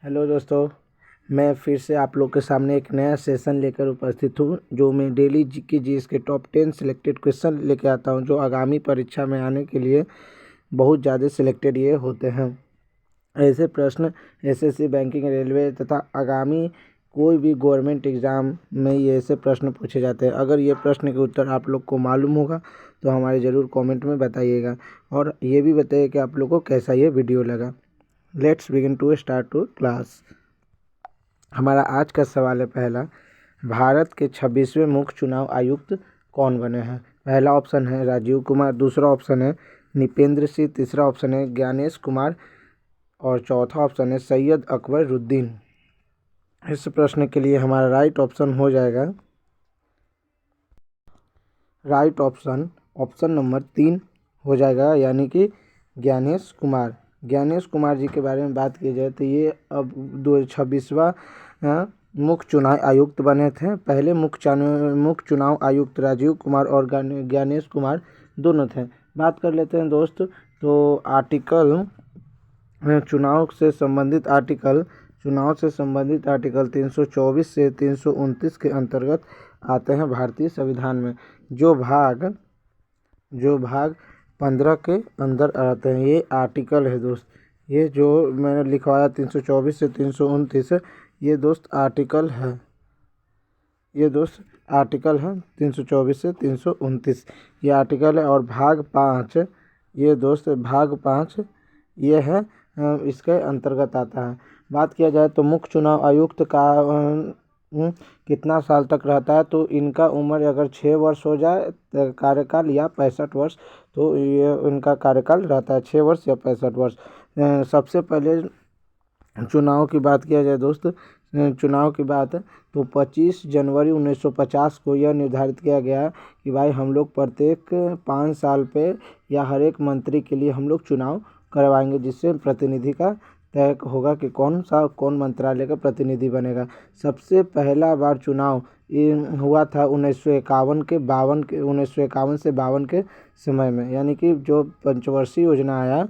Hello दोस्तों, मैं फिर से आप लोग के सामने एक नया सेशन लेकर उपस्थित हूँ जो मैं डेली जीके जीएस के टॉप 10 सिलेक्टेड क्वेश्चन लेके आता हूँ जो आगामी परीक्षा में आने के लिए बहुत ज़्यादा सिलेक्टेड ये होते हैं। ऐसे प्रश्न एसएससी, बैंकिंग, रेलवे तथा आगामी कोई भी गवर्नमेंट एग्ज़ाम में ये ऐसे प्रश्न पूछे जाते हैं। अगर ये प्रश्न के उत्तर आप लोग को मालूम होगा तो हमारे ज़रूर कमेंट में बताइएगा और ये भी बताइए कि आप लोग को कैसा ये वीडियो लगा। Let's begin to start to class. हमारा आज का सवाल है पहला, भारत के 26वें मुख्य चुनाव आयुक्त कौन बने हैं? पहला ऑप्शन है राजीव कुमार, दूसरा ऑप्शन है निपेंद्र सिंह, तीसरा ऑप्शन है ज्ञानेश कुमार और चौथा ऑप्शन है सैयद अकबरुद्दीन। इस प्रश्न के लिए हमारा राइट ऑप्शन हो जाएगा ऑप्शन नंबर 3 हो जाएगा, यानी कि ज्ञानेश कुमार। ज्ञानेश कुमार जी के बारे में बात की जाए तो ये अब 26वां मुख्य चुनाव आयुक्त बने थे। पहले मुख्य चुनाव आयुक्त राजीव कुमार और ज्ञानेश कुमार दोनों थे। बात कर लेते हैं दोस्त, तो चुनाव से संबंधित आर्टिकल 324 से 329 के अंतर्गत आते हैं भारतीय संविधान में। जो भाग 15 के अंदर आते हैं ये आर्टिकल है दोस्त। ये जो मैंने लिखवाया 324 से 329 ये दोस्त आर्टिकल है। 324 से 329 ये आर्टिकल है। और भाग 5 ये दोस्त ये है, इसके अंतर्गत आता है। बात किया जाए तो मुख्य चुनाव आयुक्त का कितना साल तक रहता है, तो इनका उम्र अगर 6 वर्ष हो जाए कार्यकाल या 65 वर्ष, तो ये इनका कार्यकाल रहता है 6 वर्ष या 65 वर्ष। सबसे पहले चुनाव की बात किया जाए दोस्त, चुनाव की बात तो 25 जनवरी 1950 को यह निर्धारित किया गया कि भाई हम लोग प्रत्येक 5 साल पे या हर एक मंत्री के लिए हम लोग चुनाव करवाएंगे, जिससे प्रतिनिधि का तय होगा कि कौन मंत्रालय का प्रतिनिधि बनेगा। सबसे पहला बार चुनाव हुआ था 1951 से 52 के समय में, यानी कि जो पंचवर्षीय योजना आया,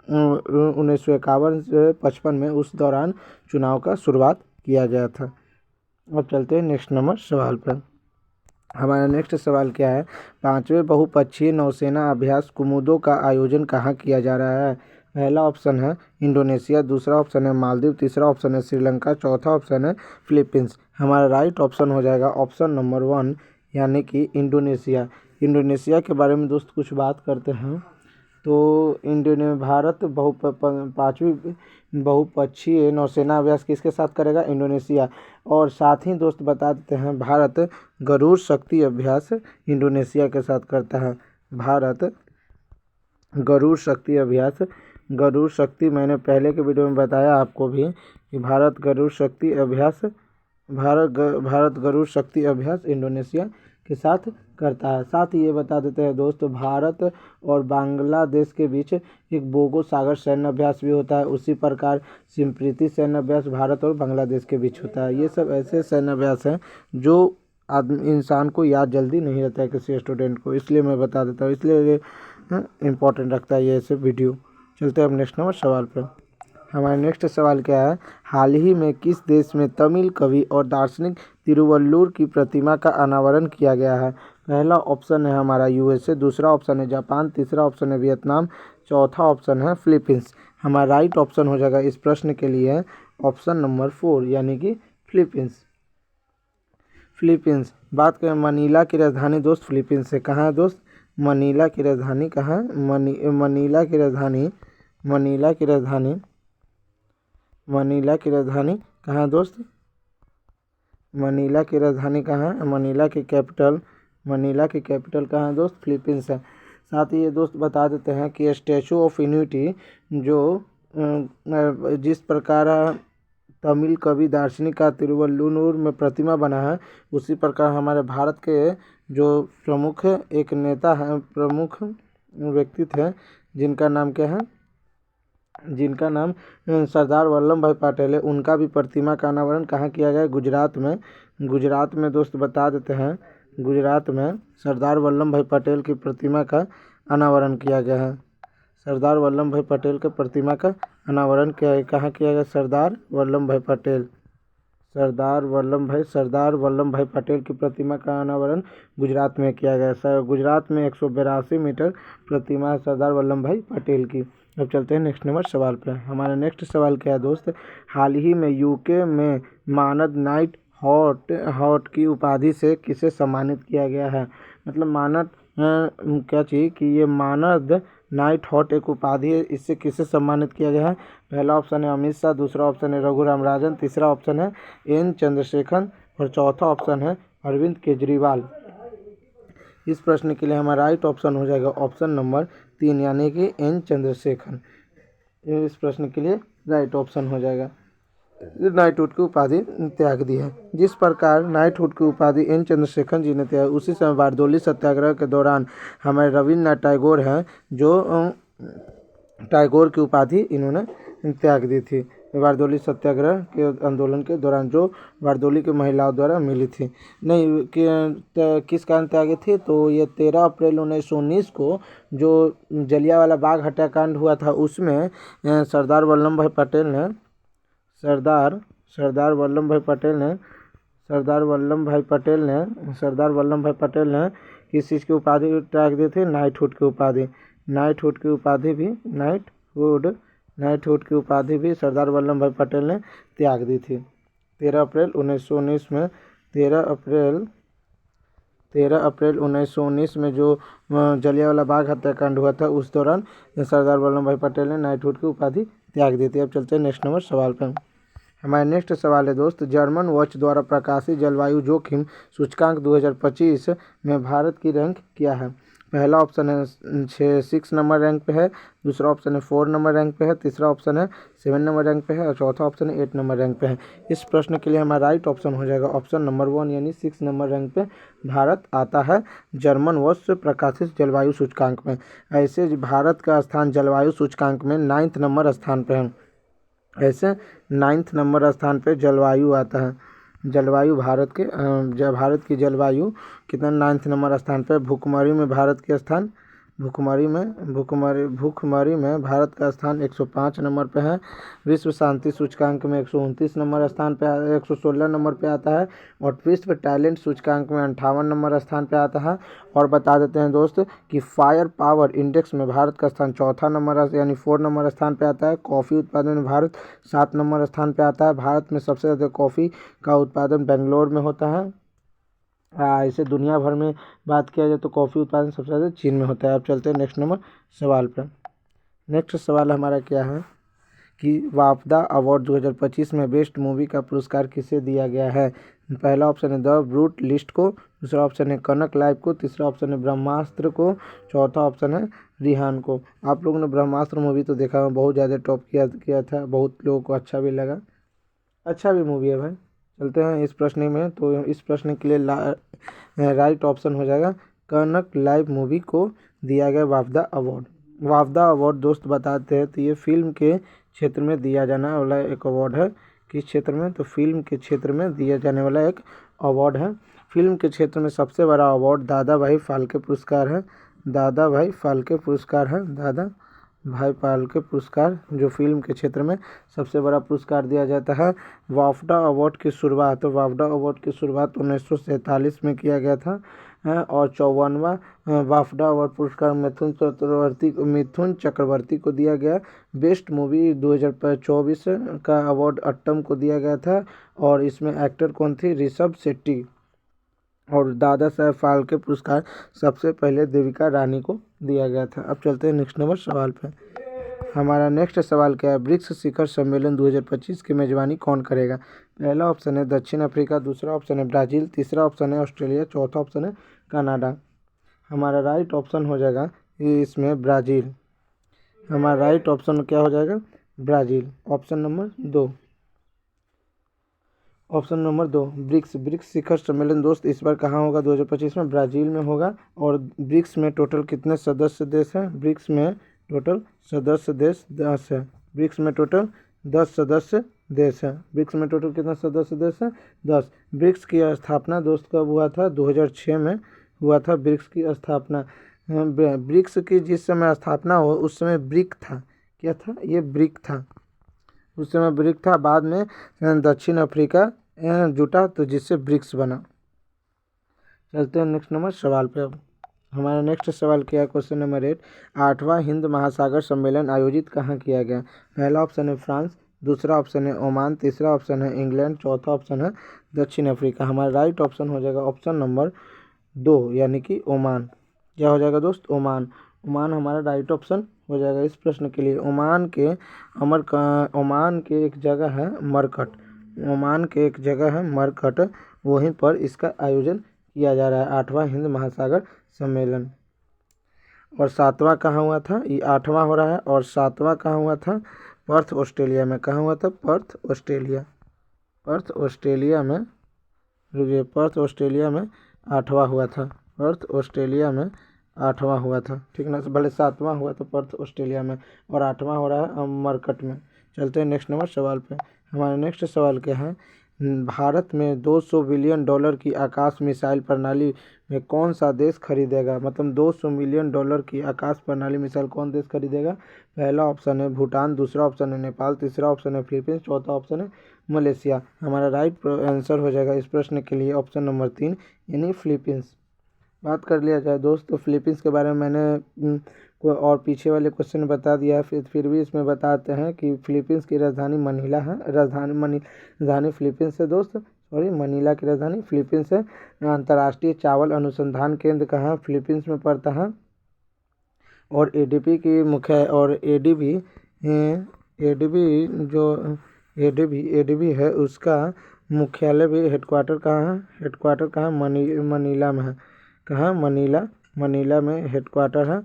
1951 से 55 में, उस दौरान चुनाव का शुरुआत किया गया था। अब चलते हैं नेक्स्ट नंबर सवाल पर। हमारा नेक्स्ट सवाल क्या है, 5वें बहुपक्षीय नौसेना अभ्यास कुमुदो का आयोजन कहाँ किया जा रहा है? पहला ऑप्शन है इंडोनेशिया, दूसरा ऑप्शन है मालदीव, तीसरा ऑप्शन है श्रीलंका, चौथा ऑप्शन है फिलीपींस। हमारा राइट ऑप्शन हो जाएगा ऑप्शन नंबर 1, यानी कि इंडोनेशिया। इंडोनेशिया के बारे में दोस्त कुछ बात करते हैं तो भारत 5वीं बहुपक्षीय नौसेना अभ्यास किसके साथ करेगा? इंडोनेशिया। और साथ ही दोस्त बता देते हैं, भारत गरुड़ शक्ति अभ्यास इंडोनेशिया के साथ करता है। भारत गरुड़ शक्ति अभ्यास, गरुड़ शक्ति मैंने पहले के वीडियो में बताया आपको भी कि भारत गरुड़ शक्ति अभ्यास इंडोनेशिया के साथ करता है। साथ ही ये बता देते हैं दोस्तों, भारत और बांग्लादेश के बीच एक बोगो सागर सैन्य अभ्यास भी होता है। उसी प्रकार सिम्प्रीति सैन्य अभ्यास भारत और बांग्लादेश के बीच होता है। ये सब ऐसे सैन्य अभ्यास हैं जो इंसान को याद जल्दी नहीं रहता है किसी स्टूडेंट को, इसलिए मैं बता देता हूँ, इसलिए ये इम्पोर्टेंट रखता है ये ऐसे वीडियो। चलते हैं अब नेक्स्ट नंबर सवाल पर। हमारा नेक्स्ट सवाल क्या है, हाल ही में किस देश में तमिल कवि और दार्शनिक तिरुवल्लुवर की प्रतिमा का अनावरण किया गया है? पहला ऑप्शन है हमारा यूएसए, दूसरा ऑप्शन है जापान, तीसरा ऑप्शन है वियतनाम, चौथा ऑप्शन है फिलीपींस। हमारा राइट ऑप्शन हो जाएगा इस प्रश्न के लिए ऑप्शन नंबर 4, यानी कि फिलीपींस। बात करें मनीला की राजधानी दोस्त फिलीपींस से कहाँ है दोस्त? मनीला की राजधानी कहाँ है? मनीला की राजधानी कहाँ है दोस्त? मनीला की राजधानी कहाँ है? मनीला की कैपिटल कहाँ है दोस्त? फिलीपींस है। साथ ही ये दोस्त बता देते हैं कि स्टैचू ऑफ यूनिटी जो जिस प्रकार तमिल कवि दार्शनिक का तिरुवल्लुवर में प्रतिमा बना है, उसी प्रकार हमारे भारत के जो प्रमुख एक नेता हैं, प्रमुख व्यक्ति थे, जिनका नाम क्या है? जिनका नाम सरदार वल्लभ भाई पटेल है, उनका भी प्रतिमा का अनावरण कहाँ किया गया है? गुजरात में दोस्त बता देते हैं, गुजरात में सरदार वल्लभ भाई पटेल की प्रतिमा का अनावरण किया गया है। सरदार वल्लभ भाई पटेल के प्रतिमा का अनावरण कहाँ किया गया? सरदार वल्लभ भाई पटेल, सरदार वल्लभ भाई पटेल की प्रतिमा का अनावरण गुजरात में किया गया। गुजरात में 182 मीटर प्रतिमा है सरदार वल्लभ भाई पटेल की। अब चलते हैं नेक्स्ट नंबर सवाल पर। हमारा नेक्स्ट सवाल क्या है दोस्त? हाल ही में यूके में मानद नाइट हॉट की उपाधि से किसे सम्मानित किया गया है? मतलब मानद क्या चाहिए कि ये मानद नाइट हॉट एक उपाधि है, इससे किसे सम्मानित किया गया है? पहला ऑप्शन है अमित शाह, दूसरा ऑप्शन है रघुराम राजन, तीसरा ऑप्शन है एन चंद्रशेखर और चौथा ऑप्शन है अरविंद केजरीवाल। इस प्रश्न के लिए हमारा राइट ऑप्शन हो जाएगा ऑप्शन नंबर 3 यानी कि एन चंद्रशेखर। इस प्रश्न के लिए राइट ऑप्शन हो जाएगा। नाइटहुड की उपाधि त्याग दी है। जिस प्रकार नाइटहुड की उपाधि एन चंद्रशेखर जी ने त्याग, उसी समय बारदोली सत्याग्रह के दौरान हमारे रविन्द्रनाथ टैगोर हैं जो टैगोर की उपाधि इन्होंने त्याग दी थी बारदोली सत्याग्रह के आंदोलन के दौरान, जो बारदोली की महिलाओं द्वारा मिली थी। नहीं किस कारण त्यागी थी? तो ये 13 अप्रैल 1919 को जो जलियांवाला बाग हत्याकांड हुआ था उसमें सरदार वल्लभ भाई पटेल ने किस चीज़ की उपाधि त्याग दी थी? नाइटहुड की उपाधि। नाइटहुड की उपाधि भी सरदार वल्लभ भाई पटेल ने त्याग दी थी 13 अप्रैल 1919 में। 13 अप्रैल 1919 में जो जलियांवाला बाग हत्याकांड हुआ था उस दौरान सरदार वल्लभ भाई पटेल ने नाइटहुड की उपाधि त्याग दी थी। अब चलते हैं नेक्स्ट नंबर सवाल पर। हमारा नेक्स्ट सवाल है दोस्त, जर्मन वॉच द्वारा प्रकाशित जलवायु जोखिम सूचकांक 2025 में भारत की रैंक क्या है? पहला ऑप्शन है 6 नंबर रैंक पे है, दूसरा ऑप्शन है 4 नंबर रैंक पे है, तीसरा ऑप्शन है 7 नंबर रैंक पे है और चौथा ऑप्शन है 8 नंबर रैंक पे है। इस प्रश्न के लिए हमारा राइट ऑप्शन हो जाएगा ऑप्शन नंबर 1 यानी 6 नंबर रैंक पे भारत आता है जर्मन वॉच से प्रकाशित जलवायु सूचकांक में। ऐसे भारत का स्थान जलवायु सूचकांक में 9th नंबर स्थान पर है। ऐसे 9th नंबर स्थान पे जलवायु आता है। जलवायु भारत की जलवायु कितना 9th नंबर स्थान पे। भूखमरी में भारत के स्थान भूखमरी में भारत का स्थान 105 नंबर पे है। विश्व शांति सूचकांक में 129 नंबर स्थान पे 116 नंबर पे आता है और विश्व टैलेंट सूचकांक में 58 नंबर स्थान पे आता है। और बता देते हैं दोस्त कि फायर पावर इंडेक्स में भारत का स्थान चौथा नंबर यानी 4 नंबर स्थान पे आता है। कॉफ़ी उत्पादन में भारत 7 नंबर स्थान पे आता है। भारत में सबसे ज़्यादा कॉफ़ी का उत्पादन बेंगलोर में होता है। ऐसे दुनिया भर में बात किया जाए तो कॉफ़ी उत्पादन सबसे ज़्यादा चीन में होता है। अब चलते हैं नेक्स्ट नंबर सवाल पर। नेक्स्ट सवाल हमारा क्या है कि वापदा अवार्ड 2025 में बेस्ट मूवी का पुरस्कार किसे दिया गया है? पहला ऑप्शन है द ब्रूट लिस्ट को, दूसरा ऑप्शन है कनक लाइव को, तीसरा ऑप्शन है ब्रह्मास्त्र को, चौथा ऑप्शन है रिहान को। आप लोगों ने ब्रह्मास्त्र मूवी तो देखा, बहुत ज़्यादा टॉप किया था, बहुत लोगों को अच्छा भी लगा, अच्छा भी मूवी है भाई। चलते हैं इस प्रश्न में। तो इस प्रश्न के लिए राइट ऑप्शन हो जाएगा कनक लाइव मूवी को दिया गया वापदा अवार्ड। वापदा अवार्ड दोस्त बताते हैं तो ये फिल्म के क्षेत्र में दिया जाने वाला एक अवार्ड है। किस क्षेत्र में? तो फिल्म के क्षेत्र में दिया जाने वाला एक अवार्ड है। फिल्म के क्षेत्र में सबसे बड़ा अवार्ड दादा भाई फाल्के पुरस्कार है। दादा भाई फाल्के पुरस्कार जो फिल्म के क्षेत्र में सबसे बड़ा पुरस्कार दिया जाता है। वापडा अवार्ड की शुरुआत 1947 में किया गया था और 54वां वापडा अवार्ड पुरस्कार मिथुन चक्रवर्ती को दिया गया। बेस्ट मूवी 2024 का अवार्ड अट्टम को दिया गया था और इसमें एक्टर कौन थी? ऋषभ शेट्टी। और दादा साहेब फाल्के पुरस्कार सबसे पहले देविका रानी को दिया गया था। अब चलते हैं नेक्स्ट नंबर सवाल पे। हमारा नेक्स्ट सवाल क्या है? ब्रिक्स शिखर सम्मेलन 2025 की मेजबानी कौन करेगा? पहला ऑप्शन है दक्षिण अफ्रीका, दूसरा ऑप्शन है ब्राज़ील, तीसरा ऑप्शन है ऑस्ट्रेलिया, चौथा ऑप्शन है कनाडा। हमारा राइट ऑप्शन हो जाएगा इसमें ब्राज़ील। हमारा राइट ऑप्शन क्या हो जाएगा? ब्राज़ील। ऑप्शन नंबर दो ब्रिक्स शिखर सम्मेलन दोस्त इस बार कहाँ होगा? 2025 में ब्राज़ील में होगा। और ब्रिक्स में टोटल कितने सदस्य देश हैं? ब्रिक्स में टोटल सदस्य देश 10 है। ब्रिक्स में टोटल 10 सदस्य देश हैं। ब्रिक्स में टोटल कितना सदस्य देश हैं? 10। ब्रिक्स की स्थापना दोस्त कब हुआ था? 2006 में हुआ था ब्रिक्स की स्थापना। ब्रिक्स की जिस समय स्थापना हो उस समय ब्रिक था, क्या था ये, ब्रिक था, उस समय ब्रिक था। बाद में दक्षिण अफ्रीका जुटा तो जिससे ब्रिक्स बना। चलते हैं नेक्स्ट नंबर सवाल पे। अब हमारा नेक्स्ट सवाल क्या है, क्वेश्चन नंबर 8, 8वां हिंद महासागर सम्मेलन आयोजित कहाँ किया गया। पहला ऑप्शन है फ्रांस, दूसरा ऑप्शन है ओमान, तीसरा ऑप्शन है इंग्लैंड, चौथा ऑप्शन है दक्षिण अफ्रीका। हमारा राइट ऑप्शन हो जाएगा ऑप्शन नंबर 2 यानी कि ओमान। क्या हो जाएगा दोस्त, ओमान। ओमान हमारा राइट ऑप्शन हो जाएगा इस प्रश्न के लिए। ओमान के एक जगह है मरकट, ओमान के एक जगह है मरकट, वहीं पर इसका आयोजन किया जा रहा है 8वां हिंद महासागर सम्मेलन। और 7वां कहाँ हुआ था, ये 8वां हो रहा है, और 7वां कहाँ हुआ था, पर्थ ऑस्ट्रेलिया में। कहाँ हुआ था, पर्थ ऑस्ट्रेलिया, पर्थ ऑस्ट्रेलिया में, रुकिए, पर्थ ऑस्ट्रेलिया में 8वां हुआ था, पर्थ ऑस्ट्रेलिया में 8वां हुआ था, ठीक ना। भले 7वां हुआ था पर्थ ऑस्ट्रेलिया में, और 8वां हो रहा है मरकट में। चलते हैं नेक्स्ट नंबर सवाल पे। हमारा नेक्स्ट सवाल क्या है, भारत में 200 बिलियन डॉलर की आकाश मिसाइल प्रणाली में कौन सा देश खरीदेगा। मतलब 200 मिलियन डॉलर की आकाश प्रणाली मिसाइल कौन देश खरीदेगा। पहला ऑप्शन है भूटान, दूसरा ऑप्शन है नेपाल, तीसरा ऑप्शन है फिलीपींस, चौथा ऑप्शन है मलेशिया। हमारा राइट आंसर हो जाएगा इस प्रश्न के लिए ऑप्शन नंबर 3 यानी फिलीपींस। बात कर लिया जाए दोस्त तो फिलीपींस के बारे में मैंने कोई और पीछे वाले क्वेश्चन बता दिया है, फिर भी इसमें बताते हैं कि फिलीपींस की राजधानी मनीला है, राजधानी फिलीपींस है दोस्त, सॉरी मनीला की राजधानी फिलीपींस है। अंतर्राष्ट्रीय चावल अनुसंधान केंद्र कहाँ फिलीपींस में पड़ता है। और एडीबी की मुख्य, और एडीबी है उसका मुख्यालय भी, हेडक्वार्टर कहाँ है, हेडक्वार्टर कहाँ, मनीला में है। कहाँ, मनीला में हेडक्वार्टर है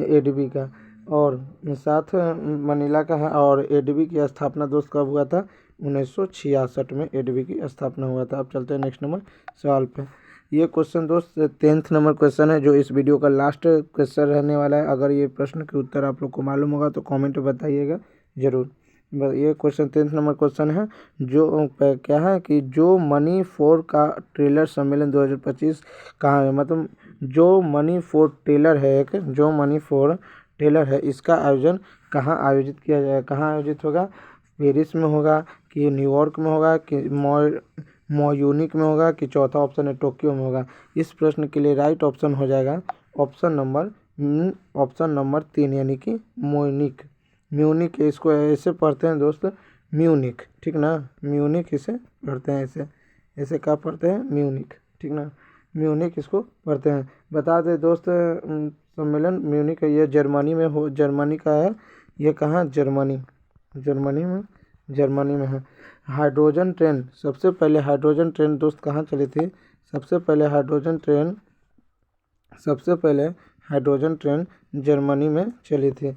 एडीबी का। और साथ मनीला का है। और एडीबी की स्थापना दोस्त कब हुआ था, 1966 में एडीबी की स्थापना हुआ था। अब चलते हैं नेक्स्ट नंबर सवाल पे। ये क्वेश्चन दोस्त 10th नंबर क्वेश्चन है, जो इस वीडियो का लास्ट क्वेश्चन रहने वाला है। अगर ये प्रश्न के उत्तर आप लोग को मालूम होगा तो कमेंट में बताइएगा ज़रूर। ये क्वेश्चन 10th नंबर क्वेश्चन है, जो क्या है कि जो मनी 4 का ट्रेलर सम्मेलन 2025 कहाँ है। मतलब जो मनी 4 टेलर है, एक जो मनी 4 टेलर है, इसका आयोजन कहाँ आयोजित किया जाएगा, कहाँ आयोजित होगा। पेरिस में होगा कि न्यूयॉर्क में होगा कि म्यूनिख में होगा कि चौथा ऑप्शन है टोक्यो में होगा। इस प्रश्न के लिए राइट ऑप्शन हो जाएगा ऑप्शन नंबर 3 यानी कि म्यूनिख। इसको ऐसे पढ़ते हैं दोस्त, म्यूनिख, ठीक ना, म्यूनिख इसे पढ़ते हैं, ऐसे क्या पढ़ते हैं, म्यूनिख, ठीक ना, म्यूनिख इसको पढ़ते हैं। बता दें दोस्त सम्मेलन म्यूनिख है, ये जर्मनी में हो, जर्मनी का है। ये कहाँ, जर्मनी में है। हाइड्रोजन ट्रेन, सबसे पहले हाइड्रोजन ट्रेन दोस्त कहाँ चली थी। सबसे पहले हाइड्रोजन ट्रेन जर्मनी में चली थी।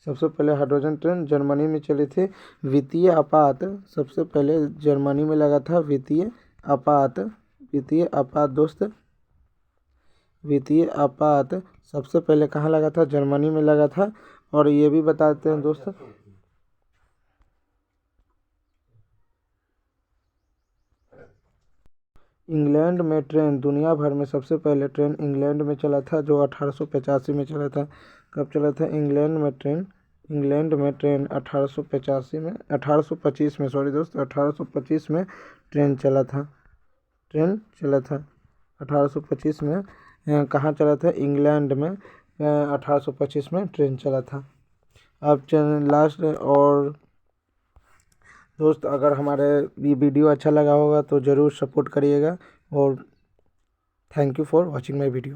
सबसे पहले हाइड्रोजन ट्रेन जर्मनी में चली थी। वित्तीय आपात सबसे पहले जर्मनी में लगा था। वित्तीय आपात दोस्त, वित्तीय आपात सबसे पहले कहाँ लगा था, जर्मनी में लगा था। और ये भी बताते हैं दोस्त, इंग्लैंड में ट्रेन, दुनिया भर में सबसे पहले ट्रेन इंग्लैंड में चला था, जो 1885 में चला था। कब चला था इंग्लैंड में ट्रेन 1885 में, 1825 में, सॉरी दोस्त, 1825 में ट्रेन चला था 1825 में। कहाँ चला था, इंग्लैंड में 1825 में ट्रेन चला था। अब लास्ट, और दोस्त अगर हमारे ये वीडियो अच्छा लगा होगा तो ज़रूर सपोर्ट करिएगा, और thank you for watching my video.